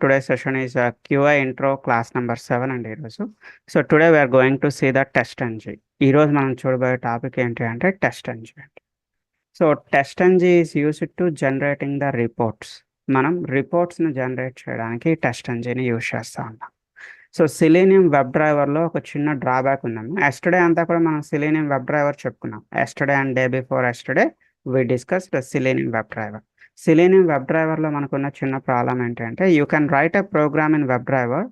Today's session is QA intro class number 7 and ఈరోజు. So today we are going to see the test ng. ఈరోజు మనం చూడబోయే topic ఏంటి అంటే test ng. So test ng is used to generating the reports. మనం రిపోర్ట్స్ని generate చేయడానికి test ngని use చేస్తూ ఉంటాం. సో సిలీనియం వెబ్ డ్రైవర్లో ఒక చిన్న డ్రాబ్యాక్ ఉందమ్మా. ఎస్టర్డే అంతా కూడా మనం సిలీనియం వెబ్ డ్రైవర్ చెప్పుకున్నాం. Yesterday and day before yesterday we discussed selenium web driver. Selenium web డ్రైవర్లో మనకున్న చిన్న ప్రాబ్లం ఏంటంటే you can write a program in web driver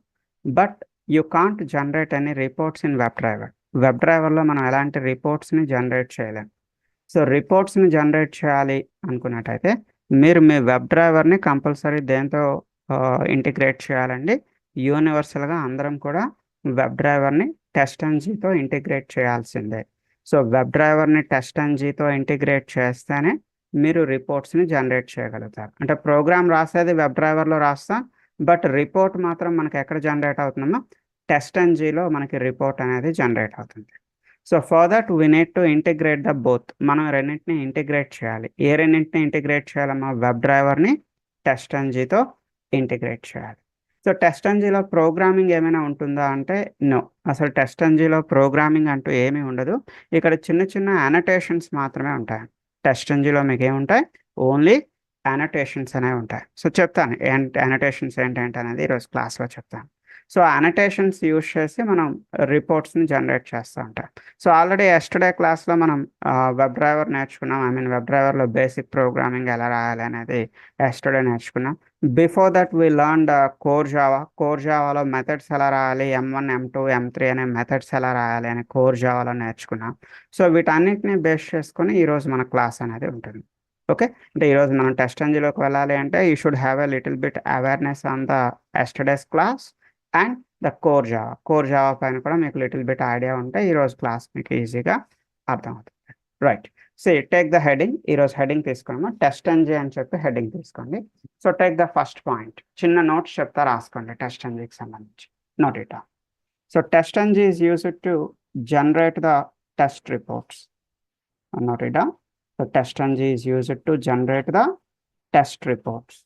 but you can't generate any reports in web driver. Web డ్రైవర్లో మనం ఎలాంటి రిపోర్ట్స్ని generate చేయలేం. So రిపోర్ట్స్ని జనరేట్ చేయాలి అనుకున్నట్టయితే మీరు మీ వెబ్ డ్రైవర్ని కంపల్సరీ దేంతో ఇంటిగ్రేట్ చేయాలండి. యూనివర్సల్గా అందరం కూడా వెబ్ డ్రైవర్ని టెస్ట్ ngతో ఇంటిగ్రేట్ చేయాల్సిందే. సో వెబ్ డ్రైవర్ని టెస్ట్ ngతో ఇంటిగ్రేట్ చేస్తేనే మీరు రిపోర్ట్స్ని జనరేట్ చేయగలుగుతారు. అంటే ప్రోగ్రామ్ రాసేది వెబ్ డ్రైవర్లో రాస్తాం, బట్ రిపోర్ట్ మాత్రం మనకి ఎక్కడ జనరేట్ అవుతుందమ్మా, టెస్ట్ ngలో మనకి రిపోర్ట్ అనేది జనరేట్ అవుతుంది. So for that we need to integrate the both. మనం రెండింటిని ఇంటిగ్రేట్ చేయాలి. ఏ రెండింటిని ఇంటిగ్రేట్ చేయాలమ్మా, వెబ్ డ్రైవర్ని టెస్ట్ ngతో ఇంటిగ్రేట్ చేయాలి. సో టెస్ట్ ngలో ప్రోగ్రామింగ్ ఏమైనా ఉంటుందా అంటే నో, అసలు టెస్ట్ ngలో ప్రోగ్రామింగ్ అంటూ ఏమీ ఉండదు. ఇక్కడ చిన్న చిన్న అనోటేషన్స్ మాత్రమే ఉంటాయి. టెస్ట్ ngలో మీకు ఏముంటాయి, ఓన్లీ అనోటేషన్స్ అనేవి ఉంటాయి. సో చెప్తాను అనోటేషన్స్ ఏంటంటే అనేది ఈరోజు క్లాస్లో చెప్తాను. సో అనోటేషన్స్ యూజ్ చేసి మనం రిపోర్ట్స్ని జనరేట్ చేస్తూ ఉంటాం. సో ఆల్రెడీ ఎస్టర్డే క్లాస్లో మనం వెబ్ డ్రైవర్ నేర్చుకున్నాం. వెబ్ డ్రైవర్లో బేసిక్ ప్రోగ్రామింగ్ ఎలా రాయాలి అనేది ఎస్టర్డే నేర్చుకున్నాం. Before that we learn core java. Core జావాలో మెథడ్స్ ఎలా రాయాలి, M1 M2 M3 అనే మెథడ్స్ ఎలా రాయాలి అని కోర్ జావాలో నేర్చుకున్నాం. సో వీటన్నిటిని బేస్ చేసుకొని ఈరోజు మన క్లాస్ అనేది ఉంటుంది. ఓకే, అంటే ఈరోజు మనం టెస్ట్ ngలోకి వెళ్ళాలి అంటే you should have a little bit awareness on the yesterday's class and the core java. Core Java పైన కూడా మీకు లిటిల్ బిట్ ఐడియా ఉంటే ఈరోజు క్లాస్ మీకు ఈజీగా అర్థమవుతుంది. Right, so take the heading. ఈరోజు హెడింగ్ తీసుకున్నాము టెస్ట్ ng అని చెప్పి హెడింగ్ తీసుకోండి. So take the first point. చిన్న నోట్స్ చెప్తా, రాసుకోండి టెస్ట్ ngకి సంబంధించి. Note it. So test ng is used to generate the test reports. Note it. So test ng is used to generate the test reports.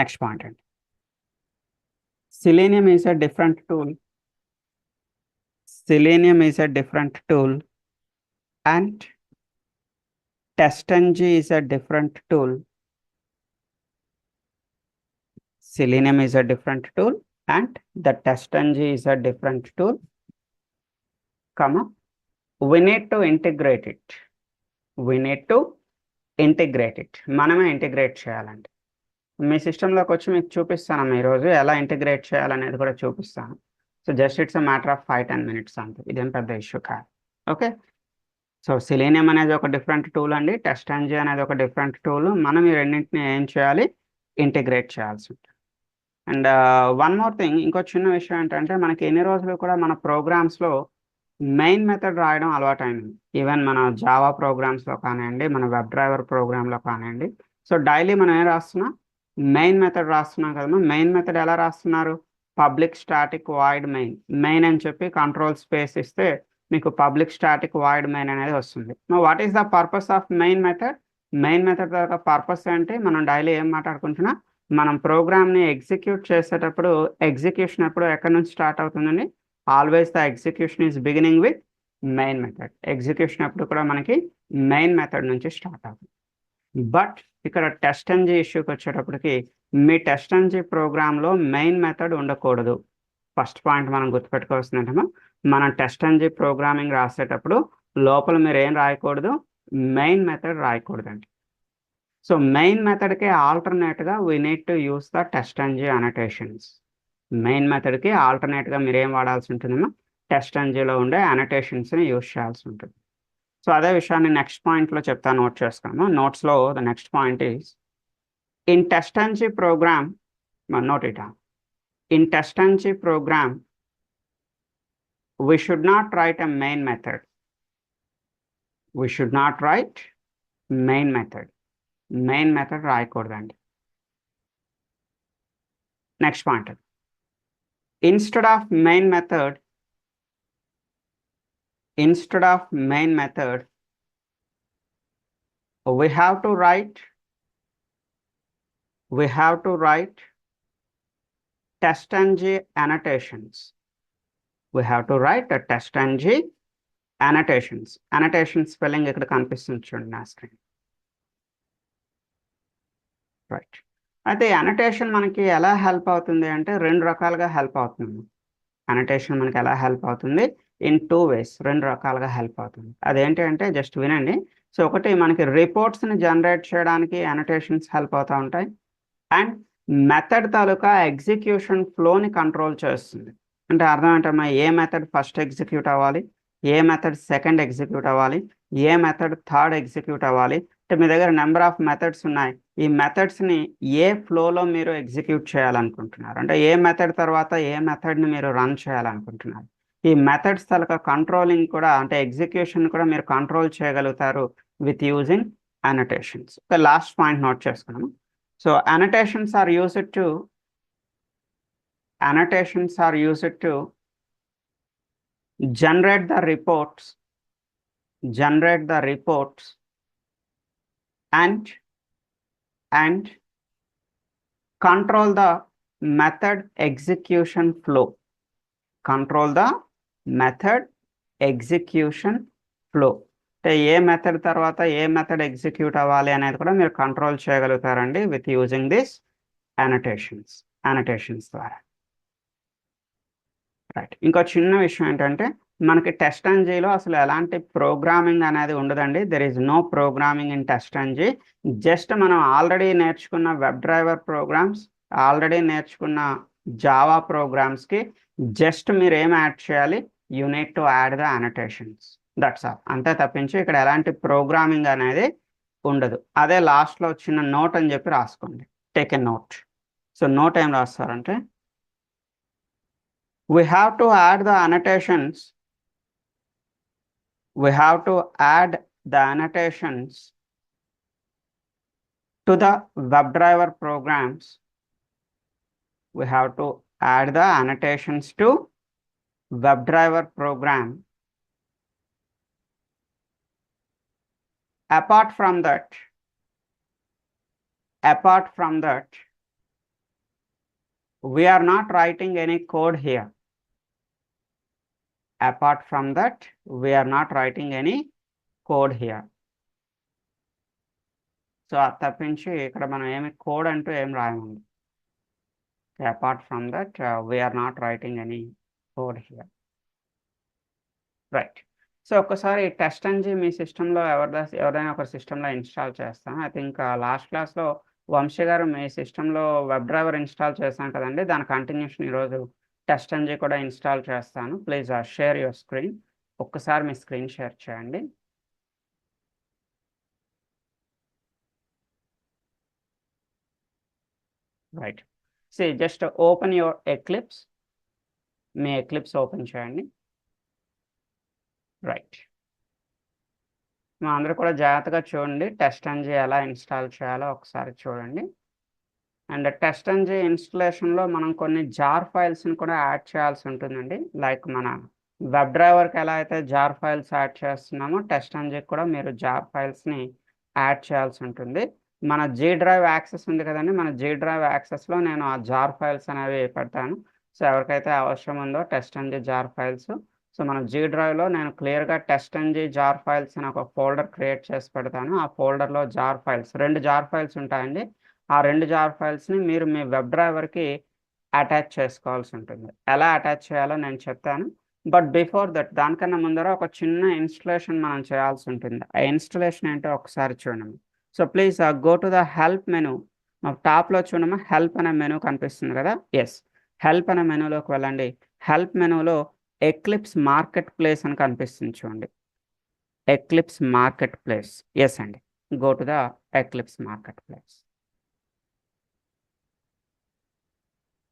Next point అండి, Selenium is a different tool. Selenium is a different tool and test ng is a different tool. Selenium is a different tool and the test ng is a different tool, comma, we need to integrate it. We need to integrate it. మనమే integrate చేయాలండి. మీ సిస్టంలోకి వచ్చి మీకు చూపిస్తాను ఈరోజు ఎలా integrate చేయాలనేది కూడా చూపిస్తాను. So just it's a matter of 5-10 minutes అంతే, ఇదేం పెద్ద ఇష్యూ కాదు. ఓకే, సో సిలీనియం అనేది ఒక డిఫరెంట్ టూల్ అండి, టెస్ట్ ng అనేది ఒక డిఫరెంట్ టూల్. మనం ఈ రెండింటిని ఏం చేయాలి, ఇంటిగ్రేట్ చేయాల్సి ఉంటుంది. అండ్ వన్ మోర్ థింగ్, ఇంకో చిన్న విషయం ఏంటంటే మనకి ఎన్ని రోజులు కూడా మన ప్రోగ్రామ్స్లో మెయిన్ మెథడ్ రాయడం అలవాటైంది. ఈవెన్ మన జావా ప్రోగ్రామ్స్లో కానివ్వండి, మన వెబ్ డ్రైవర్ ప్రోగ్రాంలో కానివ్వండి. సో డైలీ మనం ఏం రాస్తున్నాం, మెయిన్ మెథడ్ రాస్తున్నాం కదమ్మా. మెయిన్ మెథడ్ ఎలా రాస్తున్నారు, public static void main. Main అని చెప్పి కంట్రోల్ స్పేస్ ఇస్తే మీకు పబ్లిక్ స్టాటిక్ వాయిడ్ మెయిన్ అనేది వస్తుంది. What is the purpose of main method? Main method యొక్క పర్పస్ ఏంటి, మనం డైలీ ఏం మాట్లాడుకుంటున్నా, మనం ప్రోగ్రామ్ని ఎగ్జిక్యూట్ చేసేటప్పుడు ఎగ్జిక్యూషన్ ఎప్పుడు ఎక్కడి నుంచి స్టార్ట్ అవుతుందండి, always the execution is beginning with main method. Execution ఎప్పుడు కూడా మనకి మెయిన్ మెథడ్ నుంచి స్టార్ట్ అవుతుంది. బట్ ఇక్కడ టెస్ట్ ng ఇష్యూకి వచ్చేటప్పటికి మీ టెస్ట్ ng ప్రోగ్రాంలో మెయిన్ మెథడ్ ఉండకూడదు. ఫస్ట్ పాయింట్ మనం గుర్తుపెట్టుకోవాల్సిందంటే మనం టెస్ట్ ng ప్రోగ్రామింగ్ రాసేటప్పుడు లోపల మీరు ఏం రాయకూడదు, మెయిన్ మెథడ్ రాయకూడదండి. సో మెయిన్ మెథడ్కి ఆల్టర్నేట్గా we need to use the test ng annotations. Main మెథడ్కి ఆల్టర్నేట్గా మీరు ఏం వాడాల్సి ఉంటుందమ్మా, టెస్ట్ ngలో ఉండే అనోటేషన్స్ని యూస్ చేయాల్సి ఉంటుంది. సో అదే విషయాన్ని నెక్స్ట్ పాయింట్లో చెప్తాను, నోట్ చేసుకున్నాము. నోట్స్లో the next point is in test ng program. Note it. In test ng program we should not write a main method. We should not write main method. Main method రాయకూడదండి. Next point, instead of main method, we have to write we have to write test-ng annotations. We have to write a test-ng annotations. Annotation spelling ఇక్కడ కనిపిస్తుంది చూడండి నా screen. Right. అయితే annotation మనకి ఎలా help అవుతుంది అంటే రెండు రకాలుగా హెల్ప్ అవుతుంది. అనటేషన్ మనకి ఎలా హెల్ప్ అవుతుంది ఇన్ 2 ways, రెండు రకాలుగా హెల్ప్ అవుతుంది. అదేంటి అంటే జస్ట్ వినండి. సో ఒకటి మనకి రిపోర్ట్స్ని జనరేట్ చేయడానికి అనటేషన్స్ హెల్ప్ అవుతూ ఉంటాయి. అండ్ మెథడ్ తాలూకా ఎగ్జిక్యూషన్ ఫ్లోని కంట్రోల్ చేస్తుంది. అంటే అర్థం ఏంటమ్మా, ఏ మెథడ్ ఫస్ట్ ఎగ్జిక్యూట్ అవ్వాలి, ఏ మెథడ్ సెకండ్ ఎగ్జిక్యూట్ అవ్వాలి, ఏ మెథడ్ థర్డ్ ఎగ్జిక్యూట్ అవ్వాలి. అంటే మీ దగ్గర నెంబర్ ఆఫ్ మెథడ్స్ ఉన్నాయి. ఈ మెథడ్స్ని ఏ ఫ్లోలో మీరు ఎగ్జిక్యూట్ చేయాలనుకుంటున్నారు, అంటే ఏ మెథడ్ తర్వాత ఏ మెథడ్ని మీరు రన్ చేయాలనుకుంటున్నారు. ఈ మెథడ్స్ తాలూకా కంట్రోలింగ్ కూడా, అంటే ఎగ్జిక్యూషన్ కూడా మీరు కంట్రోల్ చేయగలుగుతారు with using annotations. Last point note చేసుకున్నాము. So annotations are used to generate the reports and control the method execution flow. అంటే ఏ మెథడ్ తర్వాత ఏ మెథడ్ ఎగ్జిక్యూట్ అవ్వాలి అనేది కూడా మీరు కంట్రోల్ చేయగలుగుతారండి విత్ యూజింగ్ దిస్ అనటేషన్స్ ద్వారా. రైట్. ఇంకో చిన్న విషయం ఏంటంటే మనకి టెస్ట్-ng-లో అసలు ఎలాంటి ప్రోగ్రామింగ్ అనేది ఉండదండి. There is no programming in TestNG. Just మనం ఆల్రెడీ నేర్చుకున్న వెబ్ డ్రైవర్ ప్రోగ్రామ్స్, ఆల్రెడీ నేర్చుకున్న జావా ప్రోగ్రామ్స్కి జస్ట్ మీరు ఏం యాడ్ చేయాలి, you need to add the annotations. That's all. అంతే తప్పించి ఇక్కడ ఎలాంటి ప్రోగ్రామింగ్ అనేది ఉండదు. అదే లాస్ట్లో చిన్న నోట్ అని చెప్పి రాసుకోండి, take a note. So note ఏం రాస్తారంటే, we have to add the annotations to the WebDriver programs. We have to add the annotations to WebDriver program. Apart from that, we are not writing any code here. So అది తప్పించి ఇక్కడ మనం ఏమి code అంటూ ఏం రాయమండి. Apart from that we are not writing any code here. Right. So ఒక్కసారి TestNG మీ సిస్టంలో ఎవరైనా ఒక సిస్టంలో ఇన్స్టాల్ చేస్తాం. ఐ థింక్ లాస్ట్ క్లాస్లో వంశీ గారు మీ సిస్టంలో వెబ్ డ్రైవర్ ఇన్స్టాల్ చేశాం కదండి, దాని కంటిన్యూషన్ ఈరోజు టెస్ట్-ng కూడా ఇన్స్టాల్ చేస్తాను. Please share your screen. ఒక్కసారి మీ స్క్రీన్ షేర్ చేయండి. Right. Just open your eclipse. Me eclipse open చేయండి. రైట్. మా అందరూ కూడా జాగ్రత్తగా చూడండి, టెస్ట్-ng ఎలా ఇన్స్టాల్ చేయాలో ఒకసారి చూడండి. అండ్ టెస్ట్-ng ఇన్స్టలేషన్లో మనం కొన్ని జార్ ఫైల్స్ని కూడా యాడ్ చేయాల్సి ఉంటుందండి. లైక్ మన వెబ్ డ్రైవర్కి ఎలా అయితే జార్ ఫైల్స్ యాడ్ చేస్తున్నామో, టెస్ట్-ngకి కూడా మీరు జార్ ఫైల్స్ని యాడ్ చేయాల్సి ఉంటుంది. మన జీ డ్రైవ్ యాక్సెస్ ఉంది కదండి, మన జీ డ్రైవ్ యాక్సెస్లో నేను ఆ జార్ ఫైల్స్ అనేవి పెడతాను. సో ఎవరికైతే అవసరం ఉందో టెస్ట్-ng జార్ ఫైల్స్, సో మన జీ డ్రైవ్లో నేను క్లియర్గా టెస్ట్-ng జార్ ఫైల్స్ అని ఒక ఫోల్డర్ క్రియేట్ చేసి పెడతాను. ఆ ఫోల్డర్లో జార్ ఫైల్స్, 2 జార్ ఫైల్స్ ఉంటాయండి. ఆ 2 జార్ ఫైల్స్ని మీరు మీ వెబ్ డ్రైవర్కి అటాచ్ చేసుకోవాల్సి ఉంటుంది. ఎలా అటాచ్ చేయాలో నేను చెప్తాను. బట్ బిఫోర్ దట్, దానికన్నా ముందర ఒక చిన్న ఇన్స్టలేషన్ మనం చేయాల్సి ఉంటుంది. ఆ ఇన్స్టలేషన్ ఏంటో ఒకసారి చూడండి. So please go to the help menu. టాప్లో చూడమ్మా, హెల్ప్ అనే మెనూ కనిపిస్తుంది కదా. ఎస్, హెల్ప్ అనే మెనూలోకి వెళ్ళండి. హెల్ప్ మెనూలో ఎక్లిప్స్ మార్కెట్ ప్లేస్ అని కనిపిస్తుంది చూడండి. Eclipse market place. ఎస్ అండి, go to the eclipse market place.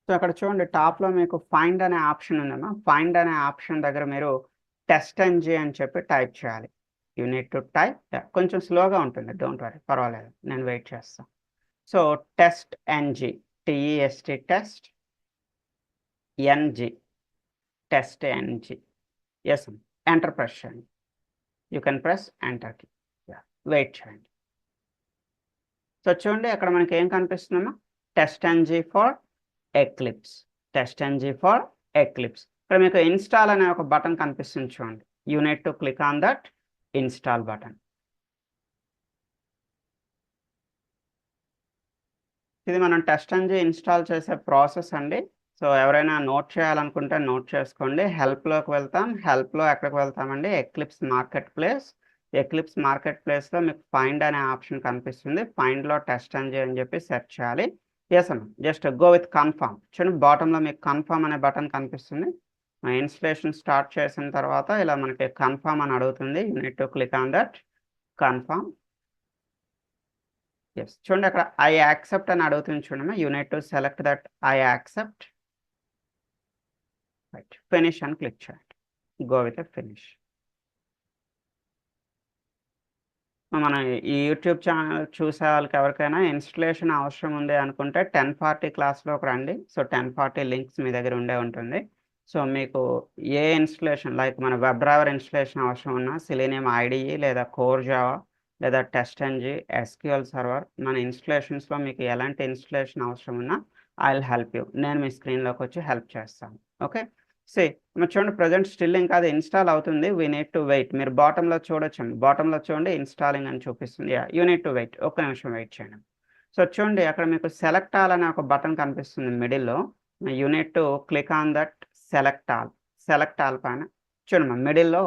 So అక్కడ చూడండి, టాప్లో మీకు ఫైండ్ అనే ఆప్షన్ ఉందమ్మా. ఫైండ్ అనే ఆప్షన్ దగ్గర మీరు టెస్ట్-ng అని చెప్పి టైప్ చేయాలి. You need to type. కొంచెం స్లోగా ఉంటుంది, డోంట్ వరీ, పర్వాలేదు, నేను వెయిట్ చేస్తాను. So TestNG, TEST test NG, TestNG. Yes, enter press చేయండి. యూ కెన్ ప్రెస్ ఎంటర్కి. వెయిట్ చేయండి. సో చూడండి, అక్కడ మనకి ఏం కనిపిస్తుందమ్మా, TestNG for Eclipse. TestNG for Eclipse. ఇక్కడ మీకు ఇన్స్టాల్ అనే ఒక బటన్ కనిపిస్తుంది చూడండి. You need to click on that install button. ఇది మనం TestNG ఇన్స్టాల్ చేసే ప్రాసెస్ అండి. సో ఎవరైనా నోట్ చేయాలనుకుంటే నోట్ చేసుకోండి. హెల్ప్లోకి వెళ్తాం. హెల్ప్లో ఎక్కడికి వెళ్తామండి? Eclipse market place. Eclipse market ప్లేస్లో మీకు ఫైండ్ అనే ఆప్షన్ కనిపిస్తుంది. ఫైండ్లో TestNG అని చెప్పి సెర్చ్ చేయాలి. ఎస్ అన్న, జస్ట్ గో విత్ కన్ఫర్మ్. చూడండి బాటంలో మీకు కన్ఫర్మ్ అనే బటన్ కనిపిస్తుంది. ఇన్స్టలేషన్ స్టార్ట్ చేసిన తర్వాత ఇలా మనకి కన్ఫర్మ్ అని అడుగుతుంది. You need to click on that confirm. Yes, చూడండి అక్కడ ఐ యాక్సెప్ట్ అని అడుగుతుంది చూడమ్మా. You need to select that I accept. Right, finish అని క్లిక్ చేయండి. Go with finish. మన ఈ యూట్యూబ్ ఛానల్ చూసే వాళ్ళకి ఎవరికైనా ఇన్స్టలేషన్ అవసరం ఉంది అనుకుంటే 1040 క్లాస్లోకి రండి. సో 1040 లింక్స్ మీ దగ్గర ఉండే ఉంటుంది. సో మీకు ఏ ఇన్స్టలేషన్ లైక్ మన వెబ్ డ్రైవర్ ఇన్స్టలేషన్ అవసరం ఉన్నా, సెలీనియం ఐడిఈ లేదా కోర్ జావా లేదా TestNG, SQL సర్వర్, మన ఇన్స్టలేషన్స్లో మీకు ఎలాంటి ఇన్స్టలేషన్ అవసరం ఉన్నా ఐ విల్ హెల్ప్ యూ. నేను మీ స్క్రీన్లోకి వచ్చి హెల్ప్ చేస్తాను. ఓకే, మరి చూడండి ప్రజెంట్ స్టిల్ ఇంకా అది ఇన్స్టాల్ అవుతుంది. We need to wait. మీరు బాటంలో చూడొచ్చండి. బాటంలో చూడండి ఇన్స్టాలింగ్ అని చూపిస్తుంది. You need to wait. ఒక్క నిమిషం వెయిట్ చేయండి. సో చూడండి అక్కడ మీకు సెలెక్ట్ ఆల్ అనే ఒక బటన్ కనిపిస్తుంది మిడిల్లో. You need to click on that select all. Select all పైన చూడండి మిడిల్లో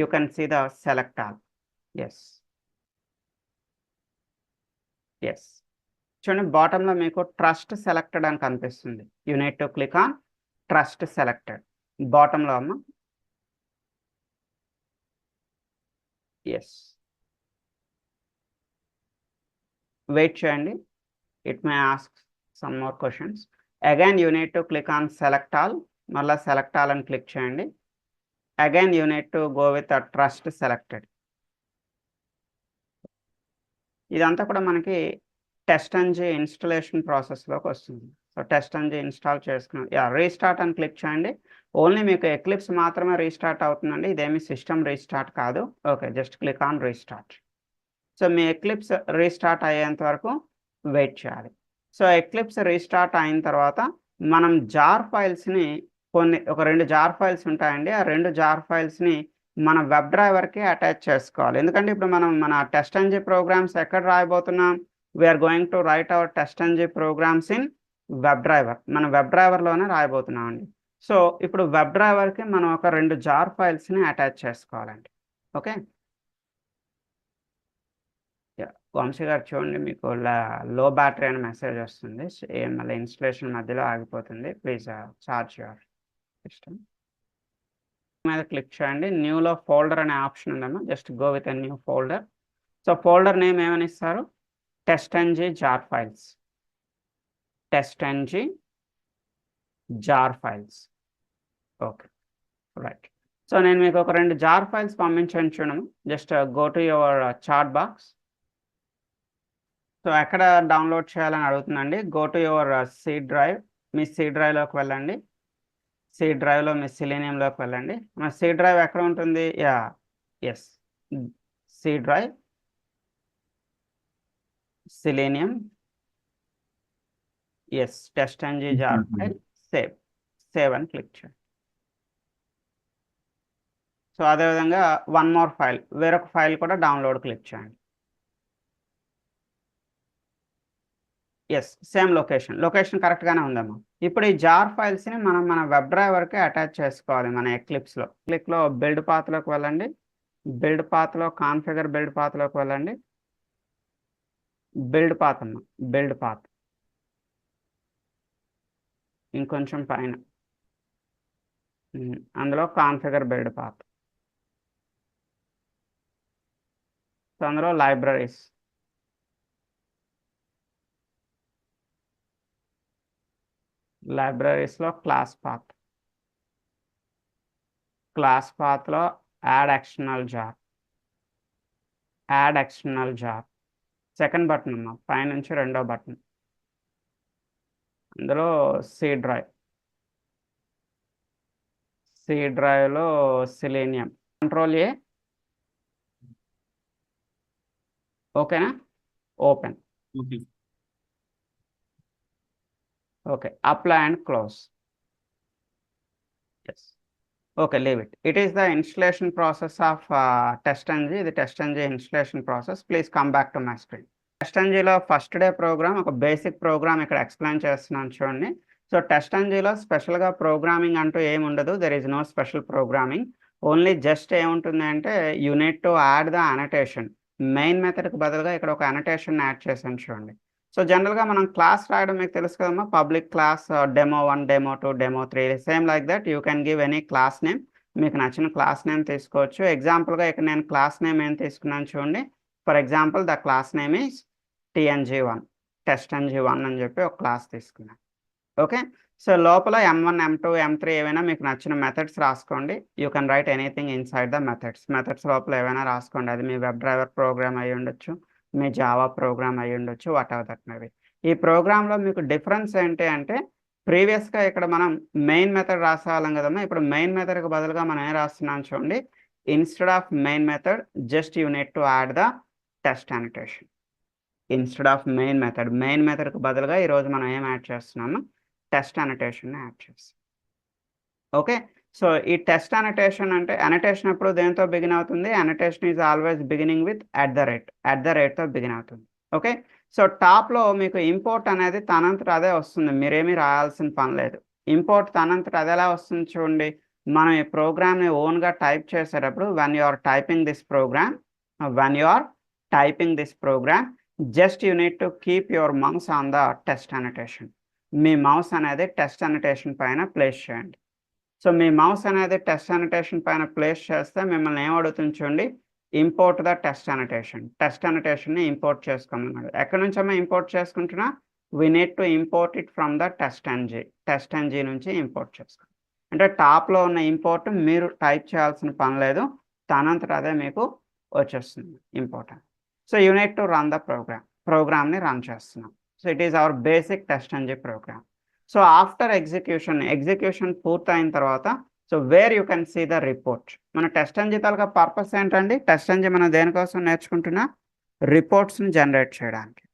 you can see the select all. Yes yes, చూడండి బాటంలో మీకు ట్రస్ట్ సెలెక్టెడ్ అని కనిపిస్తుంది. You need to click on trust selected. బాటంలో అమ్మ. ఎస్, వెయిట్ చేయండి. It may ask some more questions. Again you need to click on select all. మళ్ళీ select all అని క్లిక్ చేయండి. Again you need to go with trust selected. ఇదంతా కూడా మనకి TestNG installation ప్రాసెస్లోకి వస్తుంది. సో TestNG ఇన్స్టాల్ చేసుకున్నాం. రీస్టార్ట్ అని క్లిక్ చేయండి. ఓన్లీ మీకు ఎక్లిప్స్ మాత్రమే రీస్టార్ట్ అవుతుందండి. ఇదేమి సిస్టమ్ రీస్టార్ట్ కాదు. Okay, just click on restart. So me eclipse restart అయ్యేంత వరకు వెయిట్ చేయాలి. సో ఎక్లిప్స్ రీస్టార్ట్ అయిన తర్వాత మనం జార్ ఫైల్స్ని ఒక 2 జార్ ఫైల్స్ ఉంటాయండి. ఆ 2 జార్ ఫైల్స్ని మన వెబ్ డ్రైవర్కి అటాచ్ చేసుకోవాలి. ఎందుకంటే ఇప్పుడు మనం మన TestNG ప్రోగ్రామ్స్ ఎక్కడ రాయబోతున్నాం? We are going to write our TestNG programs in web driver. మన వెబ్ డ్రైవర్లోనే రాయబోతున్నాం అండి. సో ఇప్పుడు వెబ్ డ్రైవర్కి మనం ఒక 2 జార్ ఫైల్స్ని అటాచ్ చేసుకోవాలండి. ఓకే, వంశీ గారు చూడండి మీకు లో బ్యాటరీ అని మెసేజ్ వస్తుంది. మళ్ళీ ఇన్స్టలేషన్ మధ్యలో ఆగిపోతుంది. ప్లీజ్ చార్జ్ యువర్ సిస్టమ్ మీద క్లిక్ చేయండి. న్యూలో ఫోల్డర్ అనే ఆప్షన్ ఉందమ్మా. Just go with a new folder. So folder name ఏమని ఇస్తారు? TestNG jar files. TestNG jar files. Okay, right. So నేను మీకు ఒక 2 జార్ ఫైల్స్ పంపించాను చూడము. Just go to your chat box. So ఎక్కడ డౌన్లోడ్ చేయాలని అడుగుతుందండి. Go to your C drive. మీ సి డ్రైవ్లోకి వెళ్ళండి. సి డ్రైవ్లో మీ సెలీనియంలోకి వెళ్ళండి. మన సి డ్రైవ్ ఎక్కడ ఉంటుంది? Yes, C drive, selenium, yes, TestNG jar file, save అని క్లిక్ చేయండి. సో అదేవిధంగా వన్ మోర్ ఫైల్, వేరొక ఫైల్ కూడా డౌన్లోడ్ క్లిక్ చేయండి. ఎస్, సేమ్ లొకేషన్ కరెక్ట్గానే ఉందమ్మా. ఇప్పుడు ఈ జార్ ఫైల్స్ని మనం మన వెబ్ డ్రైవర్కి అటాచ్ చేసుకోవాలి. మన ఎక్లిప్స్లో బిల్డ్ పాత్లోకి వెళ్ళండి. బిల్డ్ పాత్లో కాన్ఫిగర్ బిల్డ్ పాత్లోకి వెళ్ళండి. బిల్డ్ పాత్ అమ్మా, బిల్డ్ పాత్ ఇంకొంచెం పైన అందులో కాన్ఫిగర్ బిల్డ్ పాత్. సో అందులో లైబ్రరీస్లో క్లాస్ పాత్లో add external jar second button అమ్మా, పైనుంచి రెండో బటన్. అందులో సి డ్రైవ్లో సెలీనియం, Ctrl+A. ఓకేనా? Open. Okay, apply and close. Yes. Okay, leave it. It is the installation process of TestNG. The TestNG installation process. Please come back to my screen. TestNGలో first day program ఒక basic program ఇక్కడ explain చేస్తున్నాను చూడండి. So TestNGలో స్పెషల్గా programming అంటూ ఏమి ఉండదు. There is no special programming. Only just ఏముంటుంది అంటే you need to add the annotation. Main మెథడ్కి బదులుగా ఇక్కడ ఒక అనటేషన్ యాడ్ చేశాను చూడండి. సో జనరల్గా మనం క్లాస్ రాయడం మీకు తెలుసు కదమ్మా, public class demo 1, demo 2, demo 3 same like that you can give any class name. మీకు నచ్చిన క్లాస్ నేమ్ తీసుకోవచ్చు. ఎగ్జాంపుల్గా ఇక్కడ నేను క్లాస్ నేమ్ ఏం తీసుకున్నాను చూడండి. For example the class name is TNG1, TestNG1 అని చెప్పి ఒక క్లాస్ తీసుకున్నాను. ఓకే, సో లోపల M1, M2, M3 ఏవైనా మీకు నచ్చిన మెథడ్స్ రాసుకోండి. You can right anything inside the methods లోపల ఏవైనా రాసుకోండి. అది మీ వెబ్ డ్రైవర్ ప్రోగ్రామ్ అయి ఉండొచ్చు, మీ జావా ప్రోగ్రామ్ అయి ఉండొచ్చు, వాట్ ఎవర్ దట్ మేబీ. ఈ ప్రోగ్రాంలో మీకు డిఫరెన్స్ ఏంటి అంటే ప్రీవియస్గా ఇక్కడ మనం మెయిన్ మెథడ్ రాసేవాళ్ళం కదమ్మా. ఇప్పుడు మెయిన్ మెథడ్కి బదులుగా మనం ఏం రాస్తున్నాం చూడండి. Instead of main method just you need to add the test annotation. Instead of main మెథడ్కి బదులుగా ఈరోజు మనం ఏం యాడ్ చేస్తున్నాము, టెస్ట్ అనటేషన్ యాడ్ చేస్తాం. ఓకే, సో ఈ టెస్ట్ అనటేషన్ అంటే అనటేషన్ ఎప్పుడు దేంతో బిగిన్ అవుతుంది? Annotation is always beginning with at the రేట్తో బిగిన్ అవుతుంది. ఓకే, సో టాప్లో మీకు ఇంపోర్ట్ అనేది తనంతట అదే వస్తుంది, మీరేమీ రాయాల్సిన పని లేదు. ఇంపోర్ట్ తనంతట అది ఎలా వస్తుంది చూడండి. మనం ఈ ప్రోగ్రామ్ని ఓన్గా టైప్ చేసేటప్పుడు when you are typing this program just you need to keep your mouse on the test annotation. మీ మౌస్ అనేది టెస్ట్ అనటేషన్ పైన ప్లేస్ చేయండి. సో మీ మౌస్ అనేది టెస్ట్ అనటేషన్ పైన ప్లేస్ చేస్తే మిమ్మల్ని ఏం అడుగుతుంది చూడండి, ఇంపోర్ట్ ద టెస్ట్ అనటేషన్ని ఇంపోర్ట్ చేసుకోమన్నాడు. ఎక్కడి నుంచమ్మా ఇంపోర్ట్ చేసుకుంటున్నా? We need to import it from the test NG నుంచి ఇంపోర్ట్ చేసుకోండి. అంటే టాప్లో ఉన్న ఇంపోర్ట్ మీరు టైప్ చేయాల్సిన పని లేదు, తనంతట అదే మీకు వచ్చేస్తుంది import. So you need to run the ప్రోగ్రామ్ని రన్ చేస్తున్నాం. So it is our basic TestNG programme. So after execution పూర్తయిన తర్వాత so where you can see the report. మన TestNG తాలూకా పర్పస్ ఏంటండి? TestNG మనం దేనికోసం నేర్చుకుంటున్నా? రిపోర్ట్స్ని జనరేట్ చేయడానికి.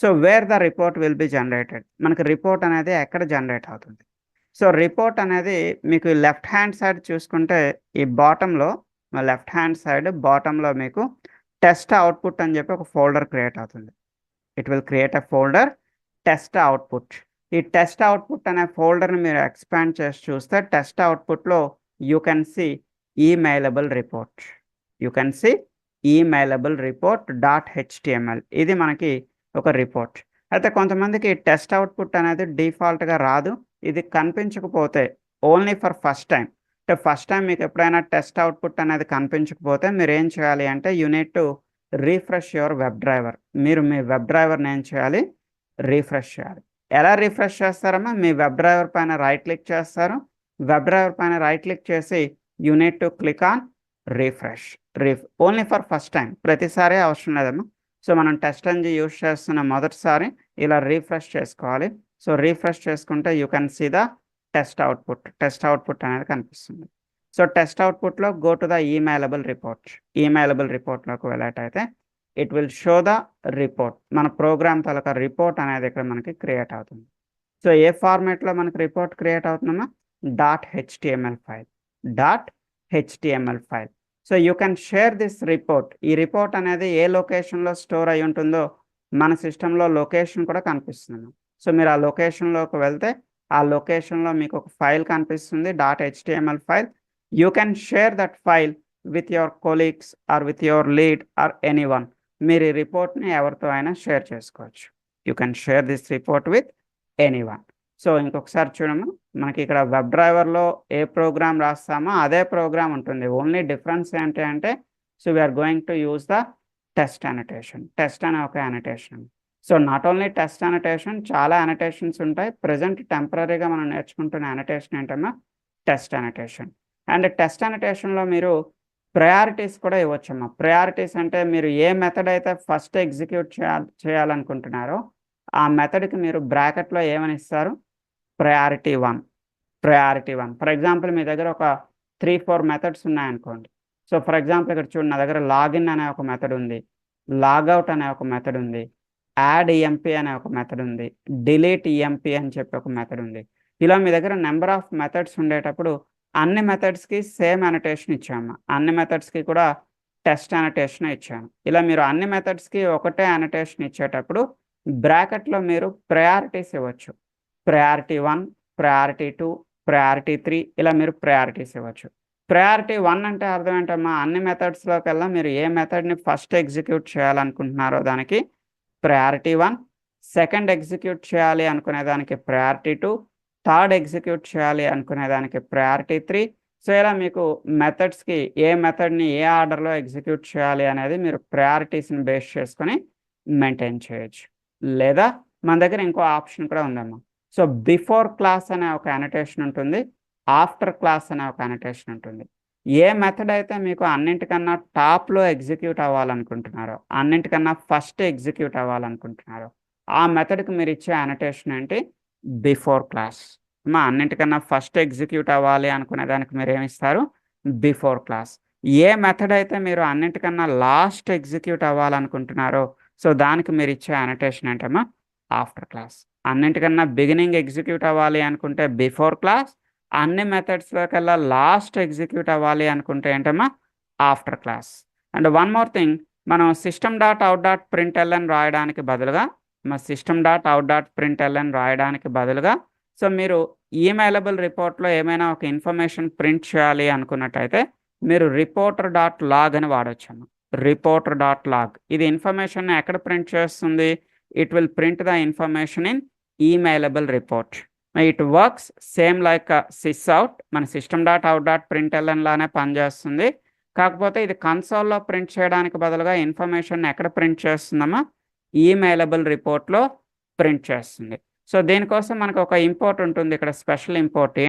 So where the report will be generated. మనకి రిపోర్ట్ అనేది ఎక్కడ జనరేట్ అవుతుంది? సో రిపోర్ట్ అనేది మీకు లెఫ్ట్ హ్యాండ్ సైడ్ చూసుకుంటే ఈ లెఫ్ట్ హ్యాండ్ సైడ్ బాటంలో మీకు టెస్ట్ అవుట్పుట్ అని చెప్పి ఒక ఫోల్డర్ క్రియేట్ అవుతుంది. It will create a folder test output. ఈ టెస్ట్ అవుట్పుట్ అనే ఫోల్డర్ని మీరు ఎక్స్పాండ్ చేసి చూస్తే టెస్ట్ అవుట్పుట్లో you can see emailable report .html. ఇది మనకి ఒక రిపోర్ట్. అయితే కొంతమందికి టెస్ట్ అవుట్పుట్ అనేది డిఫాల్ట్గా రాదు. ఇది కనిపించకపోతే ఓన్లీ ఫర్ ఫస్ట్ టైం, అంటే ఫస్ట్ టైం మీకు ఎప్పుడైనా టెస్ట్ అవుట్పుట్ అనేది కనిపించకపోతే మీరు ఏం చేయాలి అంటే you need to refresh your web driver. మీరు మీ వెబ్ డ్రైవర్ని ఏం చేయాలి? రీఫ్రెష్ చేయాలి. ఎలా రీఫ్రెష్ చేస్తారమ్మా? మీ వెబ్ డ్రైవర్ పైన రైట్ క్లిక్ చేస్తారు. వెబ్ డ్రైవర్ పైన రైట్ క్లిక్ చేసి you need to click on refresh. Only for first time, ప్రతిసారి అవసరం లేదమ్మా. సో మనం TestNG యూజ్ చేస్తున్న మొదటిసారి ఇలా రీఫ్రెష్ చేసుకోవాలి. సో రీఫ్రెష్ చేసుకుంటే you can see the test output అనేది కనిపిస్తుంది. సో టెస్ట్ అవుట్పుట్లో గో టు ద ఈమెయిలబుల్ రిపోర్ట్లోకి వెళ్ళేటైతే it will show the report. మన ప్రోగ్రామ్ తాలూకా రిపోర్ట్ అనేది ఇక్కడ మనకి క్రియేట్ అవుతుంది. సో ఏ ఫార్మేట్లో మనకి రిపోర్ట్ క్రియేట్ అవుతుందమ్మా? .html file. So you can share this report. ఈ రిపోర్ట్ అనేది ఏ లొకేషన్లో స్టోర్ అయి ఉంటుందో మన సిస్టంలో లొకేషన్ కూడా కనిపిస్తుంది. సో మీరు ఆ లొకేషన్లోకి వెళ్తే ఆ లొకేషన్లో మీకు ఒక ఫైల్ కనిపిస్తుంది, .html file. You can share that file with your colleagues are with your lead are anyone. మీరు ఈ రిపోర్ట్ని ఎవరితో అయినా షేర్ చేసుకోవచ్చు. You can share this report with anyone. So ఇంకొకసారి చూడము, మనకి ఇక్కడ వెబ్ డ్రైవర్లో ఏ ప్రోగ్రామ్ రాస్తామో అదే ప్రోగ్రామ్ ఉంటుంది. ఓన్లీ డిఫరెన్స్ ఏంటి అంటే so we are going to use the test అనే ఒక annotation. So not only test annotation, చాలా అనటేషన్స్ ఉంటాయి. ప్రజెంట్ టెంపరీగా మనం నేర్చుకుంటున్న అనటేషన్ ఏంటన్నా టెస్ట్ అనటేషన్. అండ్ టెస్ట్ అనటేషన్లో మీరు ప్రయారిటీస్ కూడా ఇవ్వచ్చమ్మా. ప్రయారిటీస్ అంటే మీరు ఏ మెథడ్ అయితే ఫస్ట్ ఎగ్జిక్యూట్ చేయాలనుకుంటున్నారో ఆ మెథడ్కి మీరు బ్రాకెట్లో ఏమని ఇస్తారు? ప్రయారిటీ 1. ఫర్ ఎగ్జాంపుల్ మీ దగ్గర ఒక 3-4 మెథడ్స్ ఉన్నాయనుకోండి. సో ఫర్ ఎగ్జాంపుల్ ఇక్కడ చూడండి, నా దగ్గర లాగిన్ అనే ఒక మెథడ్ ఉంది, లాగౌట్ అనే ఒక మెథడ్ ఉంది, యాడ్ ఈఎంపీ అనే ఒక మెథడ్ ఉంది, డిలీట్ ఈఎంపీ అని చెప్పి ఒక మెథడ్ ఉంది. ఇలా మీ దగ్గర నెంబర్ ఆఫ్ మెథడ్స్ ఉండేటప్పుడు అన్ని మెథడ్స్కి సేమ్ అనటేషన్ ఇచ్చాము, అన్ని మెథడ్స్కి కూడా టెస్ట్ అనటేషన్ ఇచ్చాను. ఇలా మీరు అన్ని మెథడ్స్కి ఒకటే అనటేషన్ ఇచ్చేటప్పుడు బ్రాకెట్లో మీరు ప్రయారిటీస్ ఇవ్వచ్చు. ప్రయారిటీ 1, ప్రయారిటీ 2, ప్రయారిటీ 3 ఇలా మీరు ప్రయారిటీస్ ఇవ్వచ్చు. ప్రయారిటీ 1 అంటే అర్థం ఏంటమ్మా, అన్ని మెథడ్స్లోకెల్లా మీరు ఏ మెథడ్ని ఫస్ట్ ఎగ్జిక్యూట్ చేయాలనుకుంటున్నారో దానికి ప్రయారిటీ 1, సెకండ్ ఎగ్జిక్యూట్ చేయాలి అనుకునే దానికి ప్రయారిటీ 2, థర్డ్ ఎగ్జిక్యూట్ చేయాలి అనుకునే దానికి ప్రయారిటీ 3. సో ఇలా మీకు మెథడ్స్కి ఏ మెథడ్ని ఏ ఆర్డర్లో ఎగ్జిక్యూట్ చేయాలి అనేది మీరు ప్రయారిటీస్ని బేస్ చేసుకొని మెయింటైన్ చేయొచ్చు. లేదా మన దగ్గర ఇంకో ఆప్షన్ కూడా ఉందమ్మా. సో బిఫోర్ క్లాస్ అనే ఒక అనటేషన్ ఉంటుంది, ఆఫ్టర్ క్లాస్ అనే ఒక అనటేషన్ ఉంటుంది. ఏ మెథడ్ అయితే మీకు అన్నింటికన్నా టాప్లో ఎగ్జిక్యూట్ అవ్వాలనుకుంటున్నారో, అన్నింటికన్నా ఫస్ట్ ఎగ్జిక్యూట్ అవ్వాలనుకుంటున్నారో ఆ మెథడ్కి మీరు ఇచ్చే అనటేషన్ ఏంటి, బిఫోర్ క్లాస్. మా అన్నింటికన్నా ఫస్ట్ ఎగ్జిక్యూట్ అవ్వాలి అనుకునే దానికి మీరు ఏమిస్తారు, బిఫోర్ క్లాస్. ఏ మెథడ్ అయితే మీరు అన్నింటికన్నా లాస్ట్ ఎగ్జిక్యూట్ అవ్వాలనుకుంటున్నారో సో దానికి మీరు ఇచ్చే అనటేషన్ ఏంటమ్మా, ఆఫ్టర్ క్లాస్. అన్నింటికన్నా బిగినింగ్ ఎగ్జిక్యూట్ అవ్వాలి అనుకుంటే బిఫోర్ క్లాస్, అన్ని మెథడ్స్లోకెల్లా లాస్ట్ ఎగ్జిక్యూట్ అవ్వాలి అనుకుంటే ఏంటమ్మా, after class. And one more thing, మనం system.out.println రాయడానికి బదులుగా system.out.println రాయడానికి బదులుగా సో మీరు ఈమెయిలబుల్ రిపోర్ట్లో ఏమైనా ఒక ఇన్ఫర్మేషన్ ప్రింట్ చేయాలి అనుకున్నట్టయితే మీరు reporter.log అని వాడొచ్చమ్మా. reporter.log ఇది ఇన్ఫర్మేషన్ ఎక్కడ ప్రింట్ చేస్తుంది, it will print the information in emailable report. It works same like sysout, మన system.out.println లానే పనిచేస్తుంది. కాకపోతే ఇది కన్సోల్లో ప్రింట్ చేయడానికి బదులుగా ఇన్ఫర్మేషన్ ఎక్కడ ప్రింట్ చేస్తుందమ్మా, ఈమెయిలబుల్ రిపోర్ట్లో ప్రింట్ చేస్తుంది. సో దీనికోసం మనకు ఒక ఇంపోర్ట్ ఉంటుంది ఇక్కడ, స్పెషల్ ఇంపోర్ట్.